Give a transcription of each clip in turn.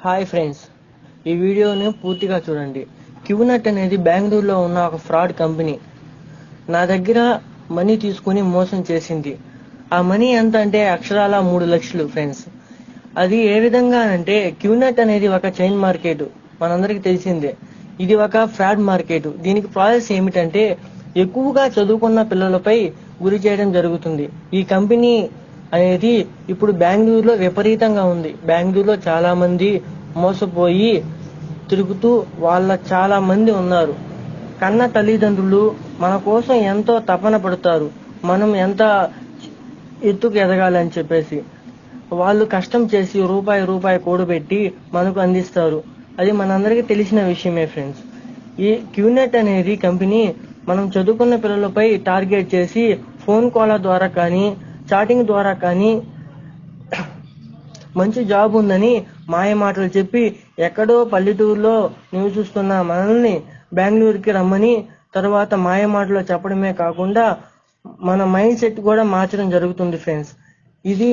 Hi friends, ఈ వీడియోని పూర్తిగా చూడండి. క్యూనెట్ అనేది బెంగళూరులో ఉన్న ఒక ఫ్రాడ్ కంపెనీ. నా దగ్గర మనీ తీసుకుని మోసం చేసింది. ఆ మనీ ఎంత అంటే అక్షరాల 3 లక్షలు ఫ్రెండ్స్. అది ఏ విధంగా అంటే, క్యూనెట్ అనేది ఒక చైన్ మార్కెట్, మనందరికీ తెలిసిందే. ఇది ఒక ఫ్రాడ్ మార్కెట్. దీనికి ప్రాసెస్ ఏమిటంటే, ఎక్కువగా చదువుకున్న పిల్లలపై గురి చేయడం జరుగుతుంది. ఈ కంపెనీ అనేది ఇప్పుడు బెంగళూరులో విపరీతంగా ఉంది. బెంగళూరులో చాలా మంది మోసపోయి తిరుగుతూ చాలా మంది ఉన్నారు. కన్న తల్లిదండ్రులు మన కోసం ఎంతో తపన పడతారు, మనం ఎంత ఎత్తుకు ఎదగాలని చెప్పేసి. వాళ్ళు కష్టం చేసి రూపాయి రూపాయి కూడబెట్టి మనకు అందిస్తారు. అది మనందరికీ తెలిసిన విషయమే ఫ్రెండ్స్. ఈ క్యూనెట్ అనేది కంపెనీ మనం చదువుకున్న పిల్లలపై టార్గెట్ చేసి ఫోన్ కాల్ ద్వారా కానీ, చాటింగ్ ద్వారా కానీ మంచి జాబ్ ఉందని మాయ మాటలు చెప్పి ఎక్కడో పల్లెటూరులో నివసిస్తున్న మనల్ని బెంగళూరుకి రమ్మని తర్వాత మాయ మాటలు చెప్పడమే కాకుండా మన మైండ్ సెట్ కూడా మార్చడం జరుగుతుంది ఫ్రెండ్స్. ఇది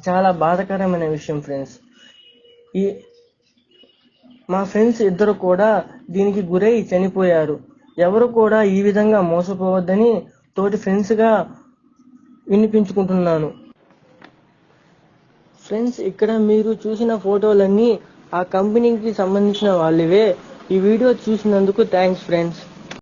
చాలా బాధాకరమైన విషయం ఫ్రెండ్స్. ఈ మా ఫ్రెండ్స్ ఇద్దరు కూడా దీనికి గురై చనిపోయారు. ఎవరు కూడా ఈ విధంగా మోసపోవద్దని తోటి ఫ్రెండ్స్గా వినిపించుకుంటున్నాను ఫ్రెండ్స్. ఇక్కడ మీరు చూసిన ఫోటోలన్నీ ఆ కంపెనీకి సంబంధించిన వాళ్ళవే. ఈ వీడియో చూసినందుకు థ్యాంక్స్ ఫ్రెండ్స్.